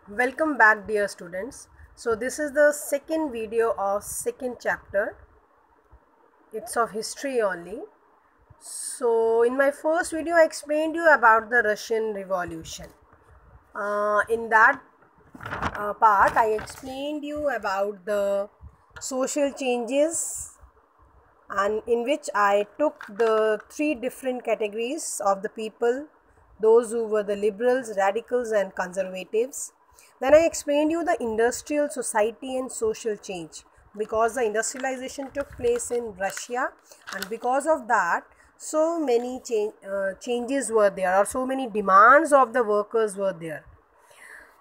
Welcome back, dear students. So this is the second video of second chapter. It's of history only. So in my first video I explained you about the Russian Revolution. In that part I explained you about the social changes, and in which I took the three different categories of the people, those who were the liberals, radicals and conservatives. Then I explained you the industrial society and social change, because the industrialization took place in Russia, and because of that so many changes were there, or so many demands of the workers were there.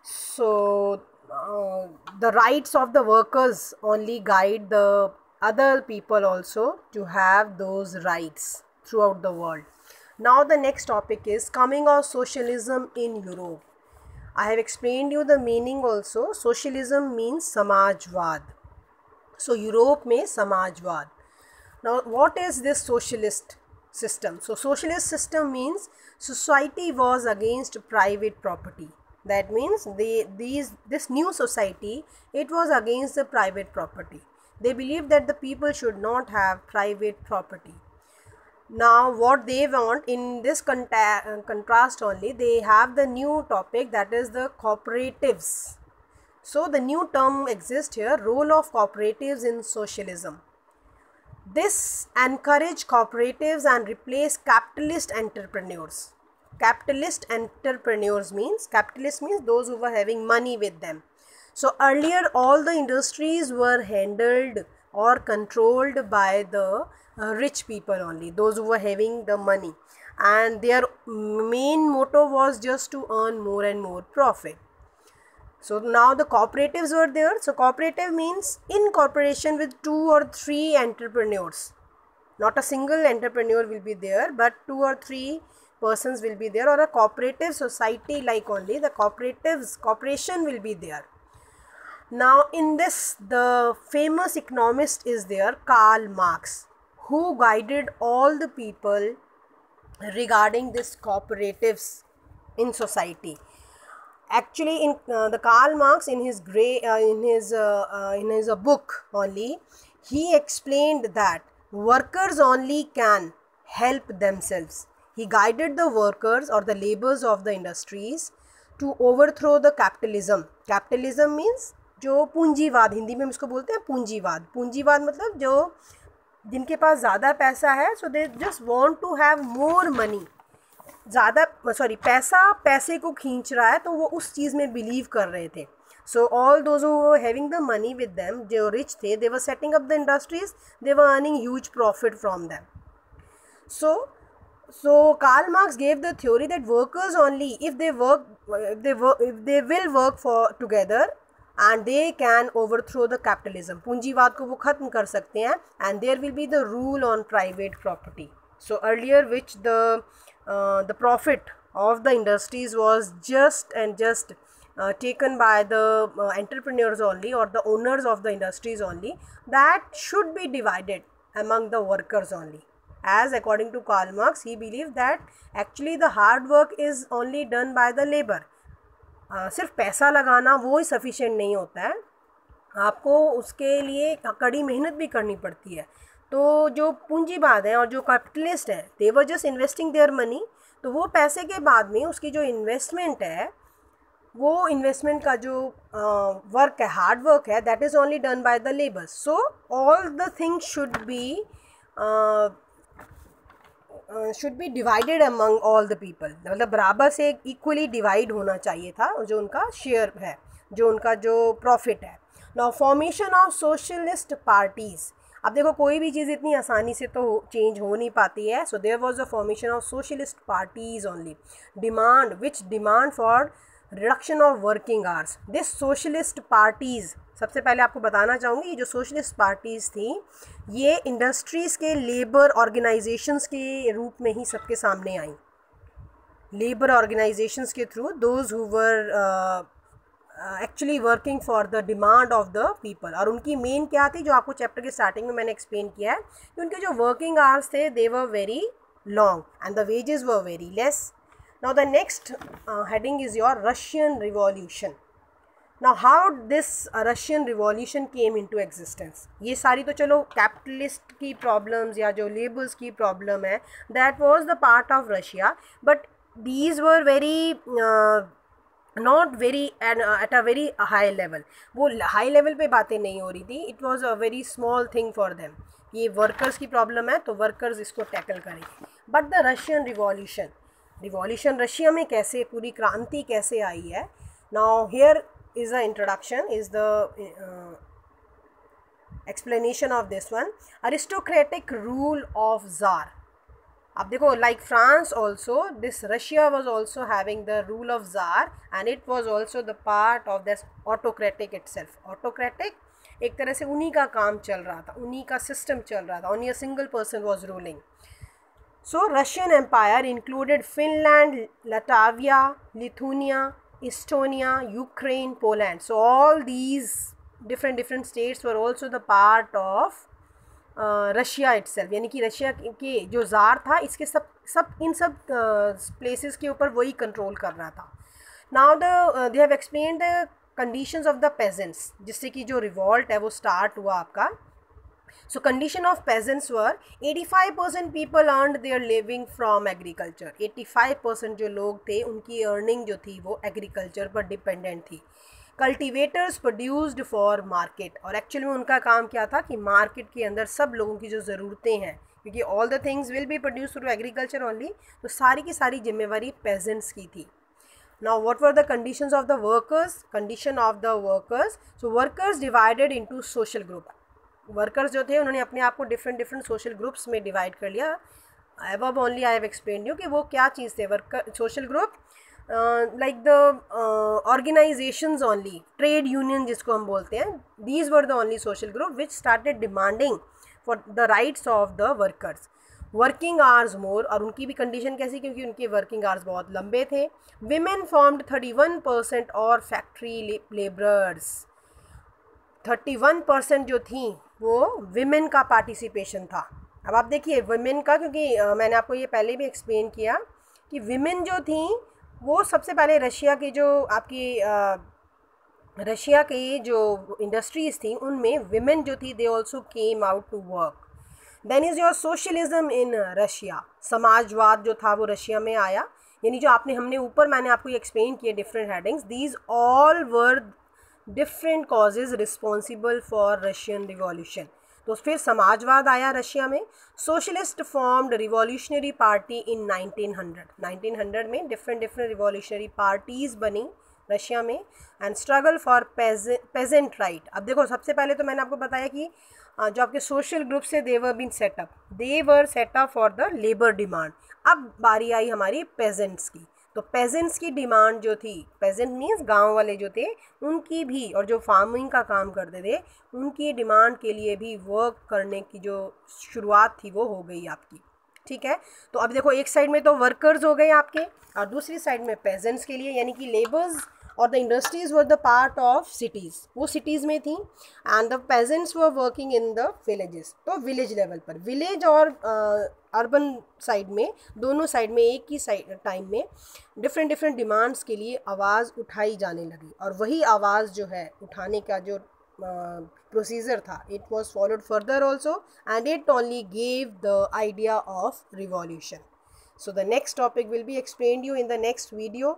So the rights of the workers only guide the other people also to have those rights throughout the world. Now the next topic is coming of socialism in Europe. I have explained you the meaning also. Socialism means Samajwad. So Europe में Samajwad. Now what is this socialist system? So socialist system means society was against private property. That means this new society, it was against the private property. They believed that the people should not have private property. Now what they want in this contrast only, they have the new topic, that is the cooperatives. So the new term exists here, role of cooperatives in socialism. This encourage cooperatives and replace capitalist entrepreneurs. Capitalist entrepreneurs means, capitalist means those who were having money with them. So earlier all the industries were handled or controlled by the rich people only, those who were having the money, and their main motto was just to earn more and more profit. So now the cooperatives were there. So cooperative means in corporation with 2 or 3 entrepreneurs. Not a single entrepreneur will be there, but 2 or 3 persons will be there, or a cooperative society like only the corporation will be there. Now in this, the famous economist is there, Karl Marx, who guided all the people regarding this cooperatives in society. Actually in the Karl Marx, in his book only, he explained that workers only can help themselves. He guided the workers or the laborers of the industries to overthrow the capitalism. Capitalism means जो पूंजीवाद, हिंदी में हम इसको बोलते हैं पूंजीवाद. पूंजीवाद मतलब जो जिनके पास ज़्यादा पैसा है, so they just want to have more money. ज़्यादा पैसे को खींच रहा है, तो वो उस चीज़ में बिलीव कर रहे थे. So all those who having the money with them, जो रिच थे, they were setting up the industries, they were earning huge profit from them. So Karl Marx gave the theory that workers only, if they will work for together, and they can overthrow the capitalism. पूंजीवाद को वो खत्म कर सकते हैं, and there will be the rule on private property. So earlier, which the profit of the industries was just taken by the entrepreneurs only, or the owners of the industries only, that should be divided among the workers only. As according to Karl Marx, he believed that actually the hard work is only done by the labor. सिर्फ पैसा लगाना वो ही sufficient नहीं होता है, आपको उसके लिए कड़ी मेहनत भी करनी पड़ती है. तो जो पूंजीवाद है और जो कैपिटलिस्ट है, they were just investing their money. तो वो पैसे के बाद में उसकी जो इन्वेस्टमेंट है, वो इन्वेस्टमेंट का जो वर्क है, हार्ड वर्क है, that is only done by the labours. So all the things should be divided among all the people. मतलब बराबर से इक्वली डिवाइड होना चाहिए था जो उनका शेयर है, जो उनका जो प्रॉफिट है. Now formation of socialist parties. अब देखो, कोई भी चीज़ इतनी आसानी से तो चेंज हो नहीं पाती है. So there was the formation of socialist parties only. Demand for reduction of working hours. This socialist parties, सबसे पहले आपको बताना चाहूँगी, ये जो सोशलिस्ट पार्टीज़ थी, ये इंडस्ट्रीज़ के लेबर ऑर्गेनाइजेशंस के रूप में ही सबके सामने आई. लेबर ऑर्गेनाइजेशंस के through, those who were actually working for the demand of the people. और उनकी मेन क्या थी, जो आपको चैप्टर के स्टार्टिंग में मैंने एक्सप्लेन किया है, कि उनके जो वर्किंग आवर्स थे, they were very long and the wages were very less. Now the next heading is your Russian Revolution. Now how this Russian revolution came into existence, ये सारी तो चलो कैपिटलिस्ट की प्रॉब्लम्स या जो लेबर्स की problem है, that was the part of Russia, but these were very not very at a very high level, वो हाई लेवल पे बातें नहीं हो रही थी, it was a very small thing for them, ये वर्कर्स की प्रॉब्लम है तो वर्कर्स इसको टैकल करेंगे. But the Russian revolution Russia में कैसे, पूरी क्रांति कैसे आई है. Now here is the introduction, is the explanation of this one. Aristocratic rule of czar. अब देखो, like France also, this Russia was also having the rule of czar and it was also the part of this autocratic itself. Autocratic एक तरह से उन्हीं का काम चल रहा था, उन्हीं का सिस्टम चल रहा था, only a single person was ruling. So Russian Empire included Finland, Latvia, Lithuania, Estonia, Ukraine, Poland. So all these different states were also the part of Russia itself. यानी कि रशिया के जो ज़ार था, इसके इन सब प्लेसेस के ऊपर वही कंट्रोल कर रहा था. Now they have explained the conditions of the pageants, जिससे कि जो रिवॉल्ट है वो स्टार्ट हुआ आपका. So condition of peasants were 85% people earned their living from agriculture. 85% जो लोग थे उनकी earning जो थी वो agriculture पर dependent थी. Cultivators produced for market, और actually में उनका काम क्या था कि market के अंदर सब लोगों की जो ज़रूरतें हैं, क्योंकि all the things will be produced through agriculture only, तो सारी की सारी जिम्मेवारी peasants की थी. Now what were the conditions of the workers? Condition of the workers. So workers divided into social group. Workers जो थे उन्होंने अपने आप को डिफरेंट सोशल ग्रुप्स में डिवाइड कर लिया. अब only I have explained you कि वो क्या चीज़ थे. Worker social group like the organisations only, trade union जिसको हम बोलते हैं, these were the only social group which started demanding for the rights of the workers. Working hours मोर, और उनकी भी कंडीशन कैसी, क्योंकि उनके वर्किंग आवर्स बहुत लंबे थे. विमेन फॉर्म्ड 31% और फैक्ट्री लेबरर्स 31% जो थी वो विमेन का पार्टिसिपेशन था. अब आप देखिए विमेन का, क्योंकि मैंने आपको ये पहले भी एक्सप्लेन किया कि विमेन जो थी वो सबसे पहले रशिया की जो आपकी रशिया की जो इंडस्ट्रीज़ थी उनमें विमेन जो थी they also came out to work. Then is your socialism in Russia, समाजवाद जो था वो रशिया में आया. यानी जो हमने ऊपर मैंने आपको ये एक्सप्लेन किए different headings, these all were different causes responsible for Russian revolution. तो फिर समाजवाद आया रशिया में. Socialist formed revolutionary party in 1900 में डिफरेंट रिवॉल्यूशनरी पार्टीज़ बनी रशिया में. And struggle for peasant right. अब देखो, सबसे पहले तो मैंने आपको बताया कि जो आपके सोशल ग्रुप से they were set up for the labour demand. अब बारी आई हमारी पेजेंट्स की. तो पेजेंट्स की डिमांड जो थी, पेजेंट मीन्स गांव वाले जो थे उनकी भी, और जो फार्मिंग का काम करते थे उनकी डिमांड के लिए भी वर्क करने की जो शुरुआत थी वो हो गई आपकी. ठीक है, तो अब देखो एक साइड में तो वर्कर्स हो गए आपके, और दूसरी साइड में पेजेंट्स के लिए, यानी कि लेबर्स और the industries were the part of cities, वो सिटीज़ में थी. And the pageants were working in the villages. तो विलेज लेवल पर, विलेज और अर्बन साइड में, दोनों साइड में एक ही टाइम में डिफरेंट डिमांड्स के लिए आवाज़ उठाई जाने लगी. और वही आवाज़ जो है उठाने का जो प्रोसीजर था, it was followed further also, and it only gave the idea of revolution. So the next topic will be explained you in the next video.